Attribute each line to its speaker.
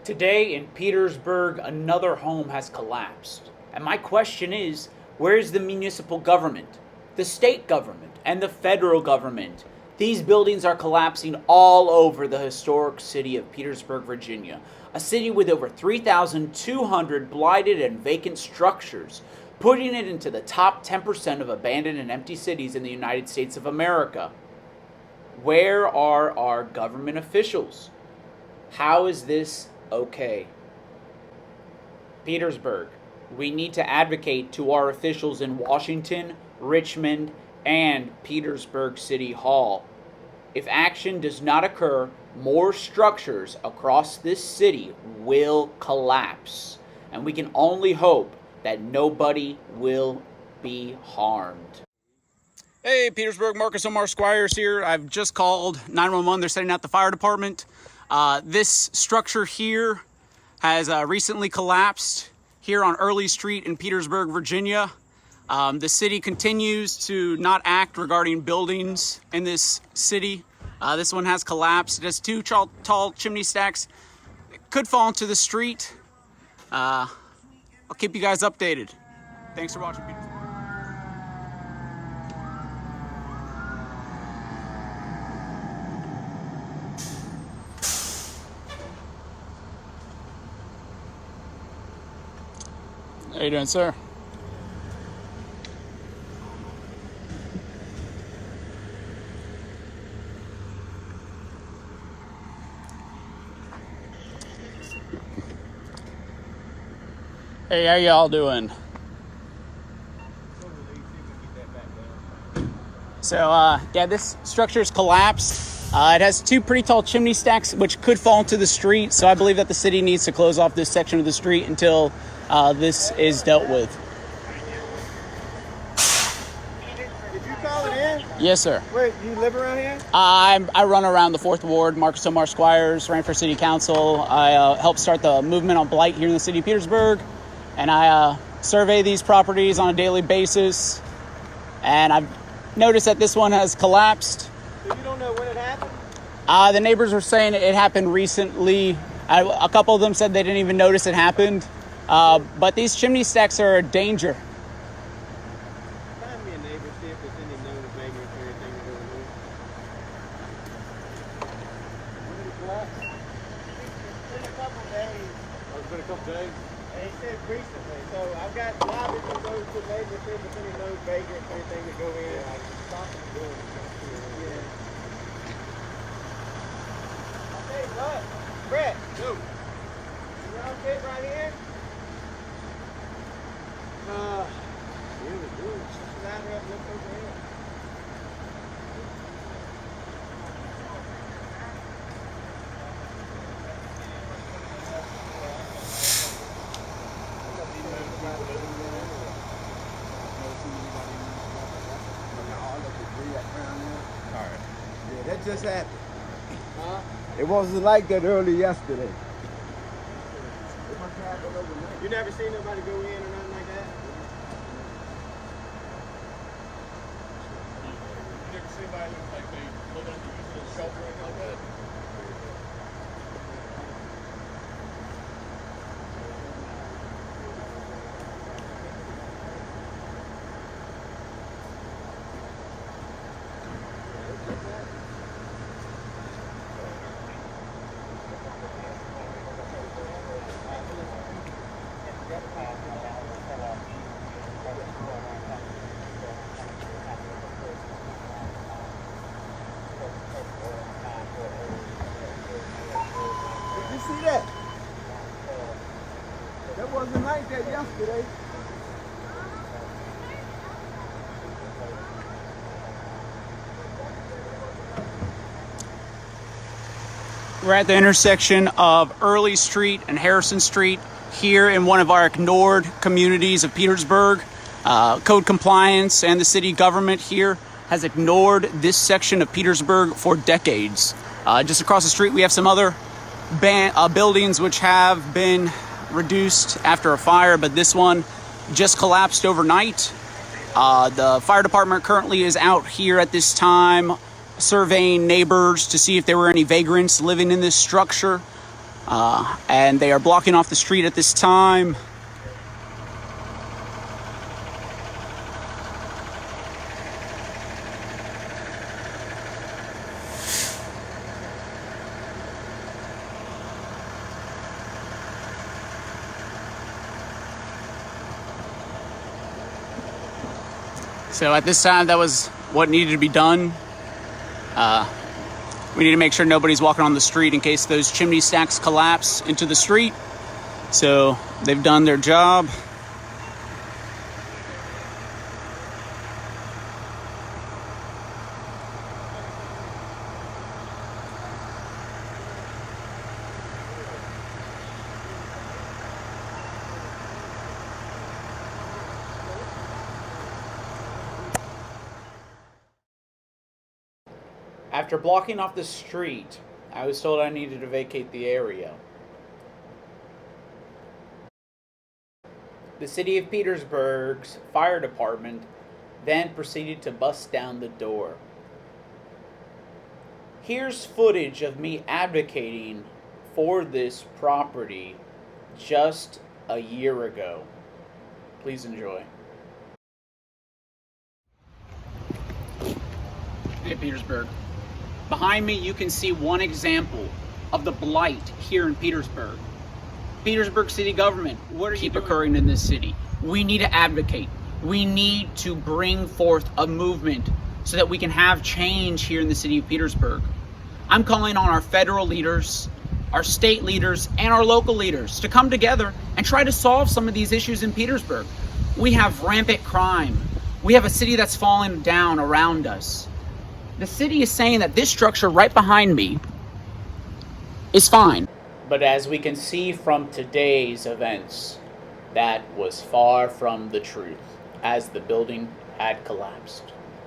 Speaker 1: Today in Petersburg, another home has collapsed. And my question is, where is the municipal government, the state government, and the federal government? These buildings are collapsing all over the historic city of Petersburg, Virginia, a city with over 3,200 blighted and vacant structures, putting it into the top 10% of abandoned and empty cities in the United States of America. Where are our government officials? How is this okay? Petersburg, we need to advocate to our officials in Washington, Richmond, and Petersburg City Hall. If action does not occur, more structures across this city will collapse, and we can only hope that nobody will be harmed.
Speaker 2: Hey, Petersburg, Omar, Squires here. I've just called 911. They're sending out the fire department. This structure here has recently collapsed here on Early Street in Petersburg, Virginia. The city continues to not act regarding buildings in this city. This one has collapsed. It has two tall chimney stacks. It could fall into the street. I'll keep you guys updated. Thanks for watching, Petersburg. How you doing, sir? Hey, how y'all doing? So, yeah, this structure's collapsed. It has two pretty tall chimney stacks, which could fall into the street. So I believe that the city needs to close off this section of the street until this is dealt with.
Speaker 3: Did you call it in?
Speaker 2: Yes, sir.
Speaker 3: Wait, you live around here?
Speaker 2: I run around the 4th Ward, Omar, Squires, ran for city council. I helped start the movement on blight here in the city of Petersburg. And I survey these properties on a daily basis. And I've noticed that this one has collapsed.
Speaker 3: So you don't know when it happened?
Speaker 2: The neighbors were saying it happened recently. A couple of them said they didn't even notice it happened. But these chimney stacks are a danger.
Speaker 3: Find me a neighbor, see if there's any known vagrants or anything going on. When did it collapse? It's been a couple days. Oh, it's been a couple days? They said recently. So I've got lobbies and those to neighbors, see if there's any known vagrants or anything to go in. Yeah, I can stop them doing it. Yeah. I'll tell you what, Brett. No. You round fit right here? Yeah, we do. Ladder up, look over here.
Speaker 4: Alright. Yeah, that just happened.
Speaker 3: Huh?
Speaker 4: It wasn't like that early yesterday.
Speaker 3: You never seen nobody go in or nothing like that?
Speaker 5: You never see anybody like they look like they use a shelter or anything like that?
Speaker 4: Did you see that? That wasn't like that yesterday.
Speaker 2: We're at the intersection of Early Street and Harrison Street here in one of our ignored communities of Petersburg. Code compliance and the city government here has ignored this section of Petersburg for decades. Just across the street we have some other buildings which have been reduced after a fire, but this one just collapsed overnight. The fire department currently is out here at this time surveying neighbors to see if there were any vagrants living in this structure. And they are blocking off the street at this time. So at this time, that was what needed to be done. We need to make sure nobody's walking on the street in case those chimney stacks collapse into the street. So they've done their job.
Speaker 1: After blocking off the street, I was told I needed to vacate the area. The city of Petersburg's fire department then proceeded to bust down the door. Here's footage of me advocating for this property just a year ago. Please enjoy.
Speaker 2: Hey, Petersburg. Behind me, you can see one example of the blight here in Petersburg. Petersburg city government, what are you doing? Occurring in this city. We need to advocate. We need to bring forth a movement so that we can have change here in the city of Petersburg. I'm calling on our federal leaders, our state leaders, and our local leaders to come together and try to solve some of these issues in Petersburg. We have rampant crime. We have a city that's falling down around us. The city is saying that this structure right behind me is fine.
Speaker 1: But as we can see from today's events, that was far from the truth, as the building had collapsed.